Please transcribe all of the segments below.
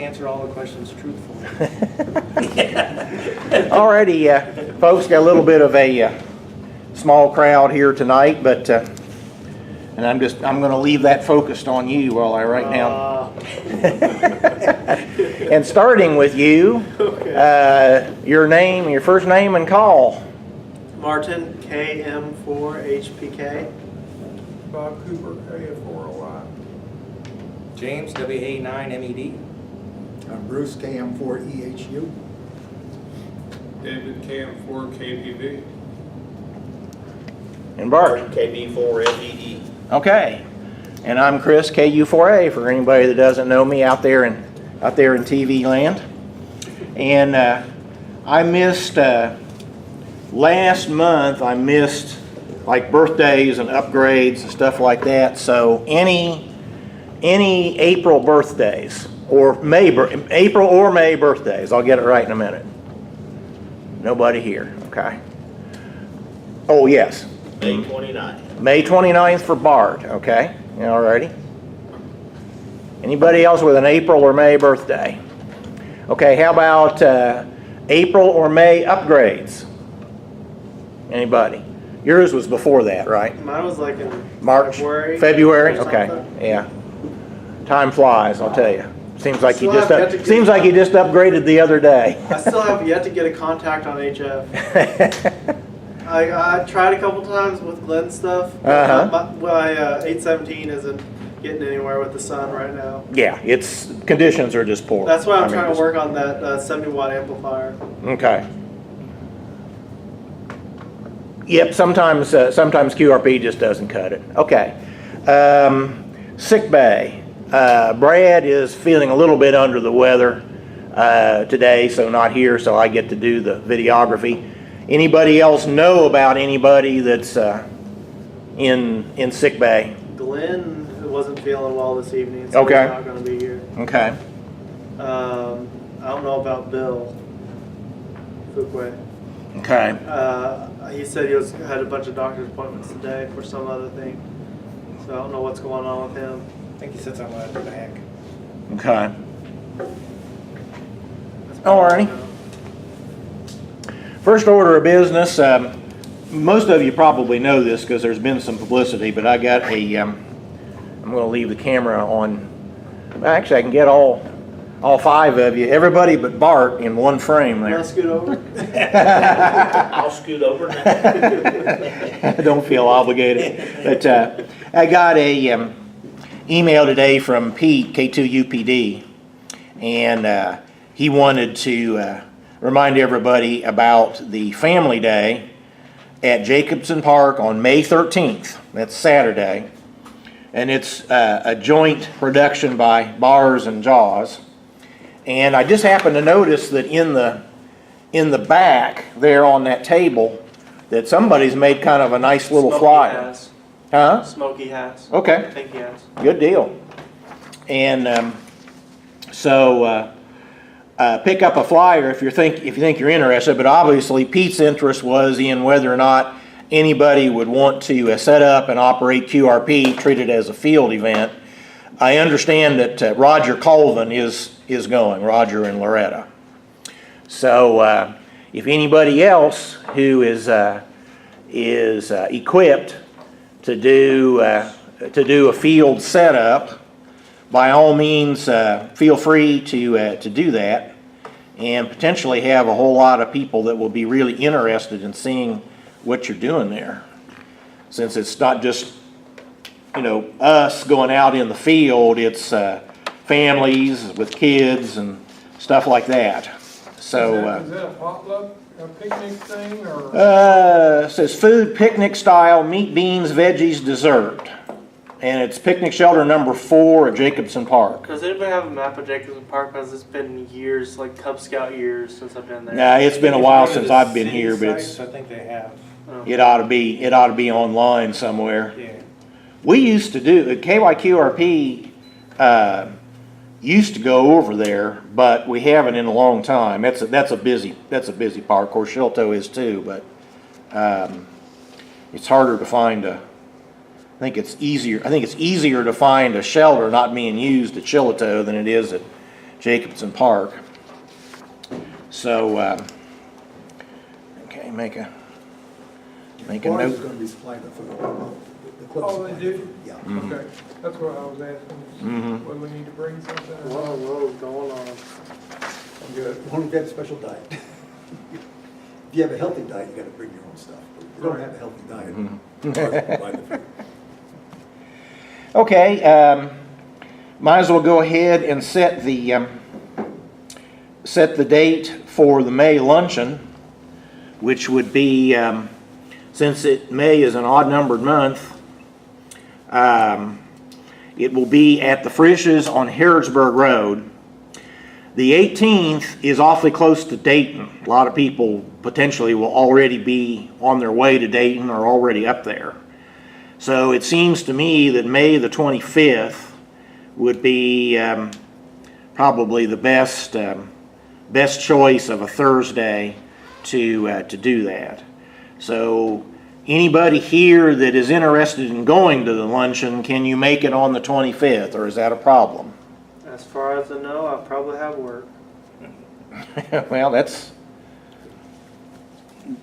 answer all the questions truthfully. Alrighty, folks, got a little bit of a small crowd here tonight, but and I'm going to leave that focused on you while I write down. And starting with you, okay. Your name, your first name and call. Martin, KM4HPK. Bob Cooper, KF4OI. James, WA9MED. Bruce, KM4EHU. David, KM4KPV. And Bart. KB4FED. Okay. And I'm Chris, KU4A, for anybody that doesn't know me out there in TV land. And I missed last month. I missed like birthdays and upgrades and stuff like that. So any April birthdays or April or May birthdays, I'll get it right in a minute. Nobody here. Okay. Oh yes. May 29th. May 29th for Bart. Okay. Alrighty. Anybody else with an April or May birthday? Okay, how about April or May upgrades? Anybody? Yours was before that, right? Mine was like in March? February? Okay, yeah. Time flies, I'll tell you. Seems like you just seems like you just upgraded the other day. I still have yet to get a contact on HF. I tried a couple times with Glenn's stuff. My 817 isn't getting anywhere with the sun right now. Yeah, conditions are just poor. That's why I'm trying to work on that 70 watt amplifier. Okay. Yep, sometimes QRP just doesn't cut it. Okay. Sick bay. Brad is feeling a little bit under the weather today, so not here, so I get to do the videography. Anybody else know about anybody that's in sick bay? Glenn wasn't feeling well this evening, so okay. He's not going to be here. Okay. I don't know about Bill Fuquay. Okay. He said he had a bunch of doctor's appointments today for some other thing, so I don't know what's going on with him. I think he said something about his back. Okay. Alrighty. First order of business. Most of you probably know this because there's been some publicity, but I got a. I'm going to leave the camera on. Actually, I can get all 5 of you, everybody but Bart, in one frame there. You want to scoot over? I'll scoot over now. Don't feel obligated. But I got a email today from Pete, K2UPD, and he wanted to remind everybody about the Family Day at Jacobson Park on May 13th. That's Saturday. And it's a joint production by Bars and Jaws. And I just happened to notice that in the back there on that table that somebody's made kind of a nice little Smokey flyer. has. Huh? Smokey has. Okay. I think he has. Good deal. And pick up a flyer if you think you're interested. But obviously, Pete's interest was in whether or not anybody would want to set up and operate QRP, treat it as a field event. I understand that Roger Colvin is going. Roger and Loretta. So if anybody else who is equipped to do a field setup, by all means, feel free to do that, and potentially have a whole lot of people that will be really interested in seeing what you're doing there. Since it's not just us going out in the field, it's families with kids and stuff like that. So Is that a potluck, a picnic thing, or? It says food picnic style, meat, beans, veggies, dessert. And it's picnic shelter number 4 at Jacobson Park. Does anybody have a map of Jacobson Park? Because it's been years, like Cub Scout years, since I've been there. Nah, it's been a while since I've been here, but I think they have. it ought to be online somewhere. Yeah. We used to do KY-QRP used to go over there, but we haven't in a long time. That's a busy park. Of course, Shilto is too, but it's harder to find I think it's easier to find a shelter not being used at Shillito than it is at Jacobson Park. So, okay, make a Barnes is note. gonna be supplying the food. The club's Oh, they supplying do? the food, Yeah. Okay, that's what I was asking, Mhm. whether we need to bring something or Whoa, not. whoa, going on. I'm good. Only if you have a special diet. If you have a healthy diet, you gotta bring your own stuff. But if you don't have a healthy diet, Barnes will provide the food. Okay, might as well go ahead and set the date for the May luncheon, which would be, since May is an odd-numbered month, it will be at the Frisch's on Harrodsburg Road. The 18th is awfully close to Dayton. A lot of people potentially will already be on their way to Dayton or already up there. So it seems to me that May the 25th would be probably the best choice of a Thursday to do that. So anybody here that is interested in going to the luncheon, can you make it on the 25th, or is that a problem? As far as I know, I'll probably have work. Well,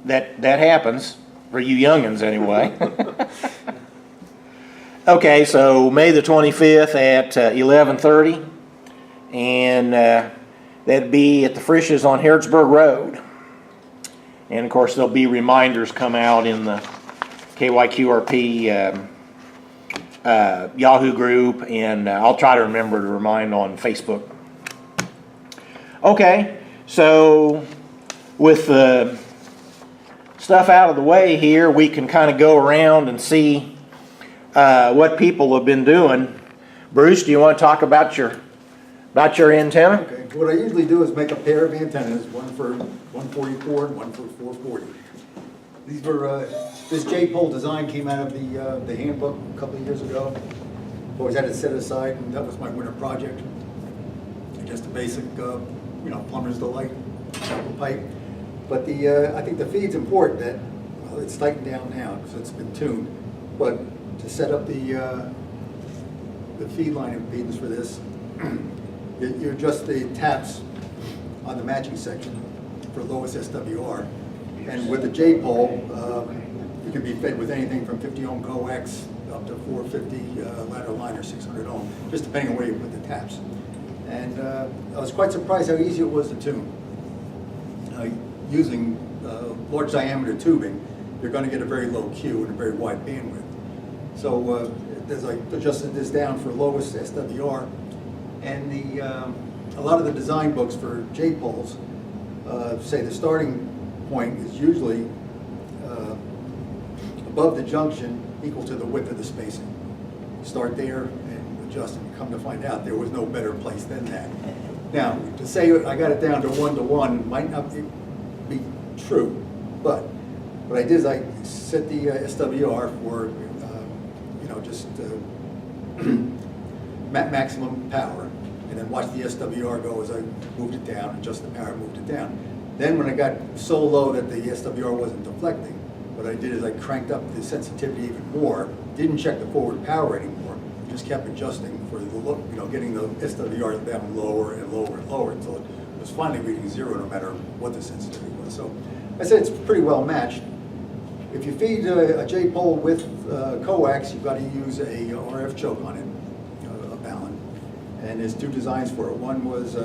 that happens for you youngins anyway. Okay, so May the 25th at 11:30, and that'd be at the Frisch's on Harrodsburg Road. And of course, there'll be reminders come out in the KY-QRP Yahoo group, and I'll try to remember to remind on Facebook. Okay, so with the stuff out of the way here, we can kind of go around and see what people have been doing. Bruce, do you want to talk about your antenna? Okay, what I usually do is make a pair of antennas, one for 144 and one for 440. These were, this J-pole design came out of the handbook a couple of years ago. Always had it set aside, and that was my winter project. Just a basic, plumber's delight, sample pipe. But I think the feed's important. That, well, it's tightened down now because it's been tuned. But to set up the feed line impedance for this, you adjust the taps on the matching section for lowest SWR. And with the J-pole, you can be fed with anything from 50 ohm coax up to 450 lateral line or 600 ohm, just depending on where you put the taps. And I was quite surprised how easy it was to tune. Using large diameter tubing, you're going to get a very low Q and a very wide bandwidth. So as I adjusted this down for lowest SWR, and a lot of the design books for J-poles say the starting point is usually above the junction equal to the width of the spacing. Start there and adjust, and come to find out there was no better place than that. Now, to say I got it down to 1-to-1 might not be true, but what I did is I set the SWR for just maximum power, and then watch the SWR go as I moved it down, adjust the power, moved it down. Then when I got so low that the SWR wasn't deflecting, what I did is I cranked up the sensitivity even more, didn't check the forward power anymore, just kept adjusting for the getting the SWR down lower and lower and lower until it was finally reading zero no matter what the sensitivity was. So I said it's pretty well matched. If you feed a J-pole with coax, you've got to use a RF choke on it, a balun. And there's two designs for it. One was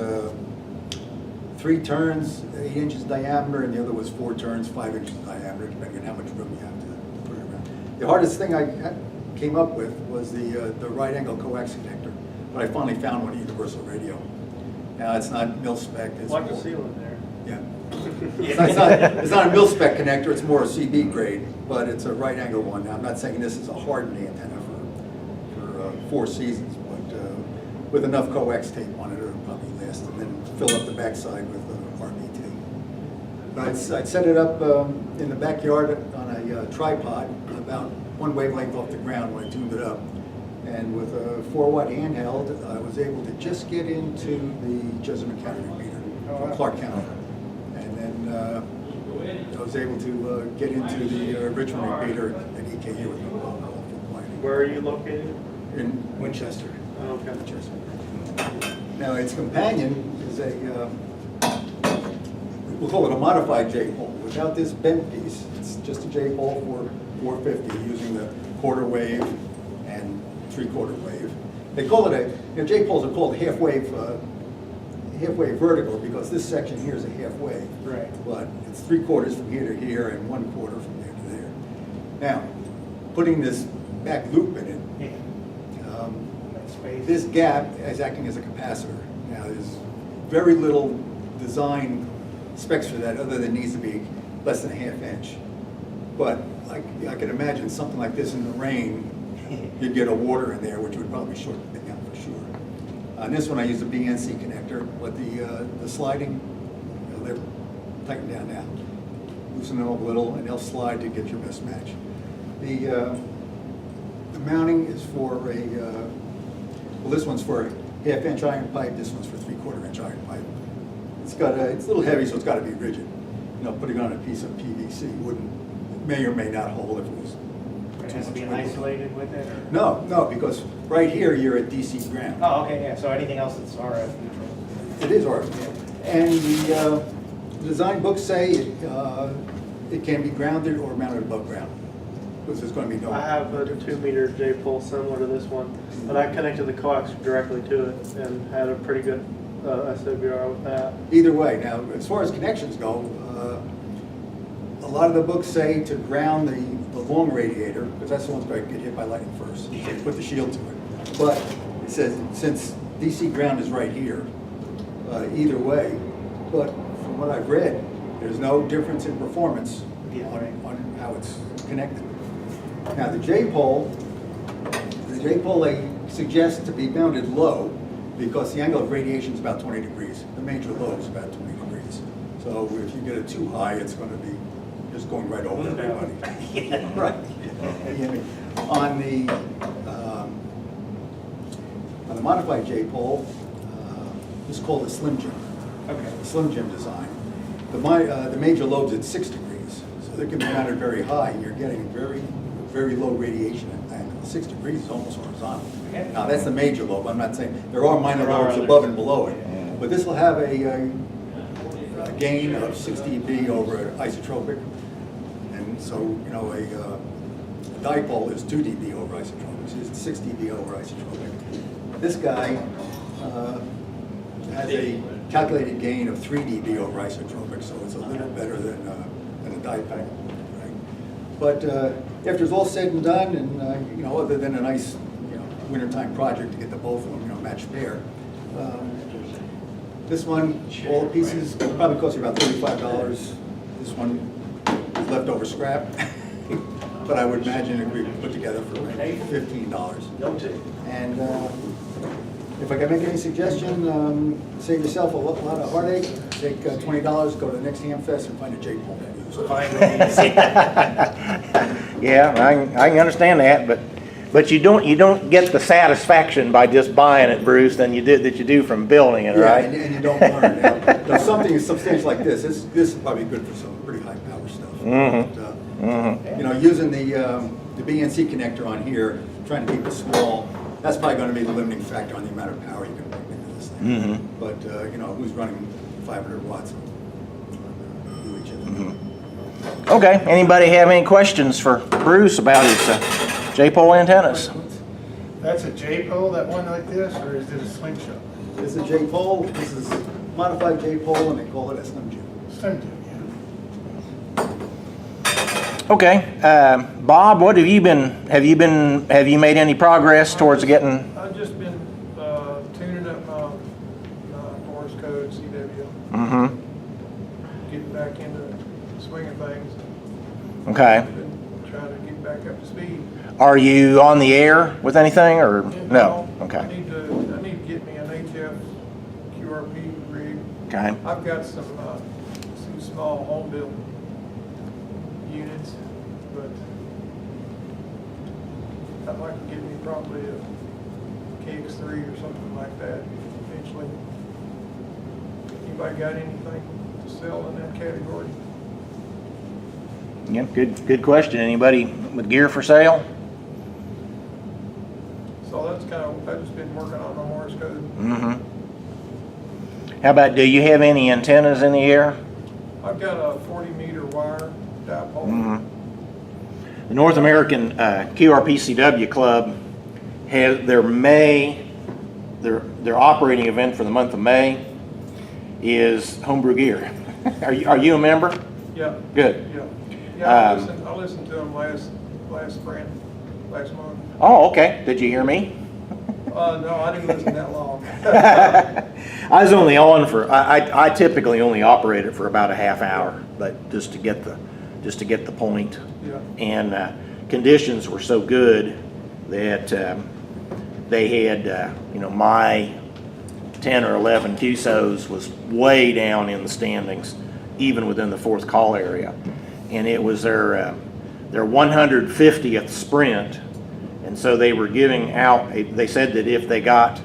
3 turns, 8 inches diameter, and the other was 4 turns, 5 inches diameter, depending on how much room you have to put it around. The hardest thing I came up with was the right angle coax connector, but I finally found one at Universal Radio. Now it's not mil-spec. It's Like the more- ceiling there. Yeah. It's not a mil-spec connector, it's more a CB grade, but it's a right angle one. Now, I'm not saying this is a hardened antenna for 4 seasons, but with enough coax tape on it, it'll probably last, and then fill up the backside with RBT. But I'd set it up in the backyard on a tripod, about 1 wavelength off the ground when I tuned it up. And with a 4-watt handheld, I was able to just get into the Jesuit County repeater from Clark County. And then I was able to get into the Richmond repeater at EKU with no problem. Where are you located? In Winchester. Okay. Winchester. Now its companion is a, we'll call it a modified J-pole. Without this bent piece, it's just a J-pole for 450 using the quarter wave and three-quarter wave. They call it J-poles are called half wave vertical because this section here is a half wave. Right. But it's 3/4 from here to here and 1/4 from there to there. Now, putting this back loop in it, Yeah. That space. this gap is acting as a capacitor. Now, there's very little design specs for that other than it needs to be less than a ½ inch. But I can imagine something like this in the rain, you'd get a water in there, which would probably short the thing out for sure. On this one, I used a BNC connector, but the sliding, they're tightened down now. Loosen them up a little, and they'll slide to get your best match. The mounting is for well, this one's for a ½ inch iron pipe, this one's for 3/4 inch iron pipe. It's a little heavy, so it's got to be rigid. Putting on a piece of PVC may or may not hold if it was. It has to be isolated with it? Or? No, because right here you're at DC ground. Oh, okay, yeah, so anything else that's RF neutral? It is RF. And the design books say it can be grounded or mounted above ground. Because there's going to be no. I have a 2-meter J-pole similar to this one, but I connected the coax directly to it and had a pretty good SWR with that. Either way, now as far as connections go, a lot of the books say to ground the long radiator, because that's the one's going to get hit by lightning first. You put the shield to it. But it says since DC ground is right here, either way. But from what I've read, there's no difference in performance on how it's connected. Now the J-pole they suggest to be mounted low because the angle of radiation is about 20 degrees. The major lobe is about 20 degrees. So if you get it too high, it's going to be just going right over everybody. Right. On the modified J-pole, it's called a Slim Jim. Okay. The Slim Jim design. The major lobe's at 6 degrees, so they can be mounted very high, and you're getting very low radiation angle. 6 degrees is almost horizontal. Okay. Now that's the major lobe. I'm not saying there are minor There are lobes others. above and below it, but this will have a gain of 6 dB over isotropic, and so a dipole is 2 dB over isotropic. So it's 6 dB over isotropic. This guy has a calculated gain of 3 dB over isotropic, so it's a little better than a dipole. Right? But after it's all said and done, and other than a nice wintertime project to get the both of them matched pair, this one, all the pieces, will probably cost you about $35. This one is leftover scrap, but I would imagine it could be put together for maybe $15. Noted. And if I can make any suggestion, save yourself a lot of heartache. Take $20, go to the next Hamfest and find a J-pole to use. Fine with me. Yeah, I can understand that, but you don't get the satisfaction by just buying it, Bruce, than you do from building it, Yeah, right? and you don't learn. Now, something substantial like this is probably good for some pretty high power stuff. Mm-hmm. But, using the BNC connector on here, trying to keep it small, that's probably going to be the limiting factor on the amount of power you can put into this thing. Mm-hmm. But who's running 500 watts of UHF? Okay, anybody have any questions for Bruce about his J-pole antennas? That's a J-pole, that one like this, or is it a slingshot? This is a J-pole. This is modified J-pole, and they call it a Slim Jim. Slim Jim, Okay, Bob, what have you made any progress towards getting? I've just been tuning up my Morse code, CW, Mm-hmm. getting back into the swing of things. Okay. Been trying to get back up to speed. Are you on the air with anything, or no? I Okay. need to get me an HF QRP rig. Okay. I've got some small home built units, but I'd like to get me probably a KX3 or something like that eventually. Anybody got anything to sell in that category? Yeah, good question. Anybody with gear for sale? So that's I've just been working on my Morse code. Mm-hmm. How about, do you have any antennas in the air? I've got a 40-meter wire dipole. Mhm. The North American QRPCW Club has their operating event for the month of May is homebrew gear. Are you a member? Yeah, Good. yeah. Yeah, Um, I listened to them last month. Oh, okay. Did you hear me? No, I didn't listen that long. I was only on for, I typically only operate it for about a half hour, but just to get the point. Yeah. And conditions were so good that they had, my 10 or 11 QSOs was way down in the standings, even within the fourth call area. And it was their 150th sprint. And so they were giving out, they said that if they got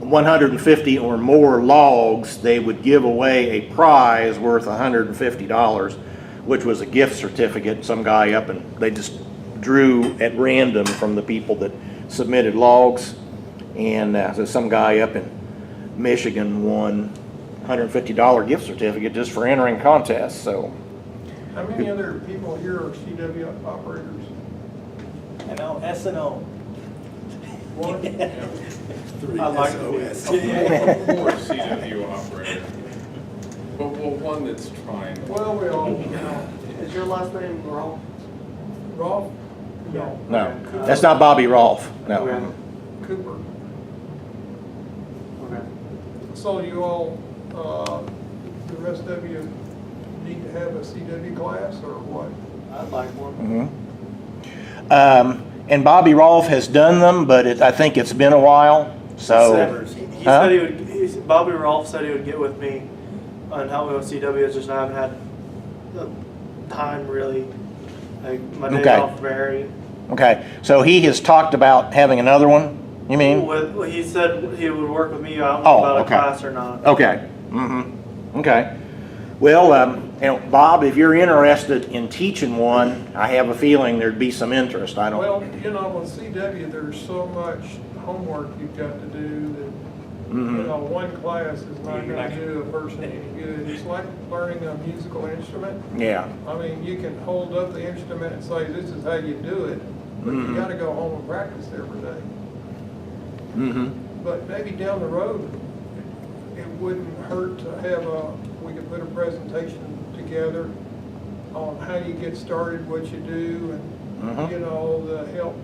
150 or more logs, they would give away a prize worth $150, which was a gift certificate. Some guy up, and they just drew at random from the people that submitted logs. And so some guy up in Michigan won $150 gift certificate just for entering contests. So How many other people here are CW operators? And S&O. One? Three I like SOS. Or CW operator. But well, one that's trying. Well, we all, Is your last name Rolf? Rolf? No. no, that's not Bobby Rolfe. No. Okay. Cooper. Okay. So you all, the rest of you need to have a CW class or what? I'd like one. And Bobby Rolfe has done them, but I think it's been a while. So, He Huh? said he would. Bobby Rolfe said he would get with me on help me with CW. It's just I haven't had the time really. Like my days Okay. off vary. okay. So he has talked about having another one, you mean? He said he would work with me. I don't Oh, know about okay. a class or not. Okay. Okay. Well, Bob, if you're interested in teaching one, I have a feeling there'd be some interest. I don't. Well, with CW, there's so much homework you've got to do that, one class is not going to do a person any good. It's like learning a musical instrument. Yeah. I mean, you can hold up the instrument and say, this is how you do it, but you got to go home and practice every day. But maybe down the road, it wouldn't hurt to have we could put a presentation together on how you get started, what you do, and, the help,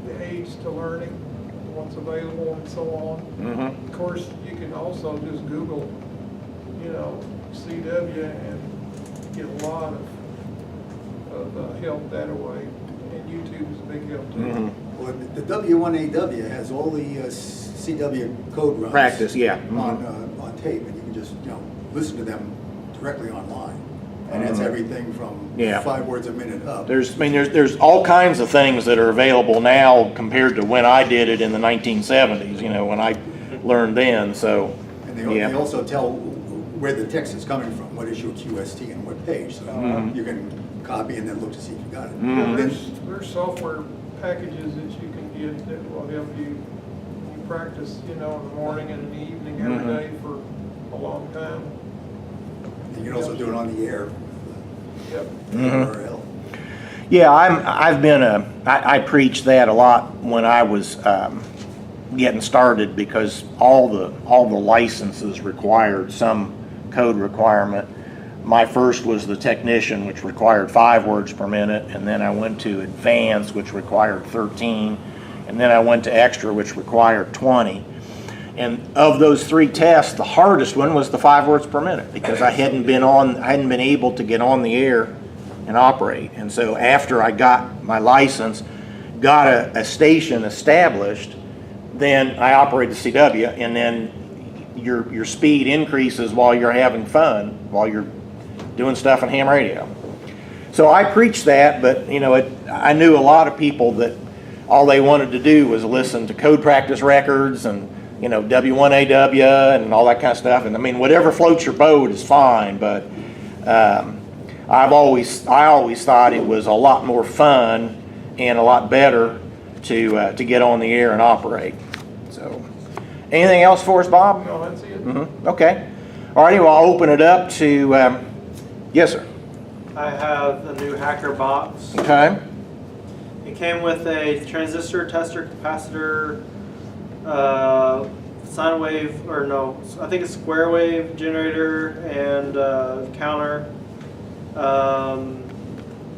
the aids to learning, what's available, and so on. Of course, you can also just Google, CW and get a lot of help that way. And YouTube is a big help too. Well, the W1AW has all the CW code runs. Practice, yeah. On tape, and you can just, listen to them directly online. And that's everything from Yeah. 5 words a minute up. There's all kinds of things that are available now compared to when I did it in the 1970s, when I learned then, so, And they yeah. also tell where the text is coming from, what issue of QST and what page, so you can copy and then look to see if you got it. There's software packages that you can get that will help you practice, in the morning and in the evening every day for a long time. You can also do it on the air. Yep. URL. Yeah, I preached that a lot when I was getting started, because all the licenses required some code requirement. My first was the technician, which required 5 words per minute, and then I went to advanced, which required 13, and then I went to extra, which required 20. And of those 3 tests, the hardest one was the 5 words per minute, because I hadn't been able to get on the air and operate. And so after I got my license, got a station established, then I operated the CW, and then your speed increases while you're having fun, while you're doing stuff on ham radio. So I preached that, but I knew a lot of people that all they wanted to do was listen to code practice records and W1AW and all that kind of stuff. And I mean, whatever floats your boat is fine, but I always thought it was a lot more fun and a lot better to get on the air and operate. So, Anything else for us, Bob? No, that's it. Okay. All righty, well, I'll open it up to, yes, sir. I have a new hacker box. Okay. It came with a transistor, tester, capacitor, sine wave, or no, I think it's square wave generator and counter,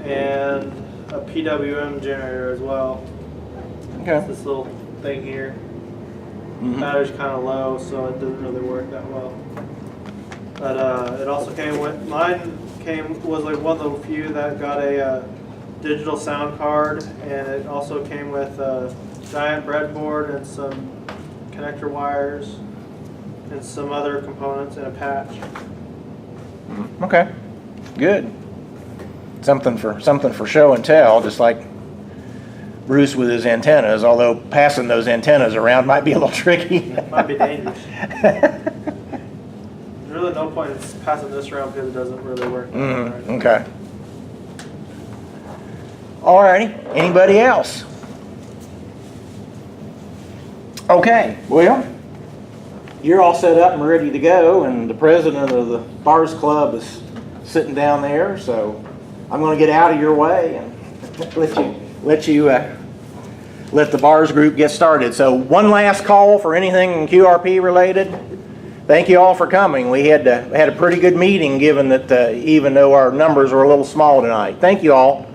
and a PWM generator as well. Okay. This little thing here. Mhm. Battery's kind of low, so it doesn't really work that well. But it also came with, was like one of the few that got a digital sound card, and it also came with a giant breadboard and some connector wires and some other components and a patch. Okay. Good. Something for show and tell, just like Bruce with his antennas, although passing those antennas around might be a little tricky. Might be dangerous. There's really no point in passing this around because it doesn't really work. Okay. All righty. Anybody else? Okay. Well, you're all set up and ready to go, and the president of the Bars Club is sitting down there, so I'm going to get out of your way and let the bars group get started. So one last call for anything QRP related. Thank you all for coming. We had a pretty good meeting, given that even though our numbers were a little small tonight. Thank you all.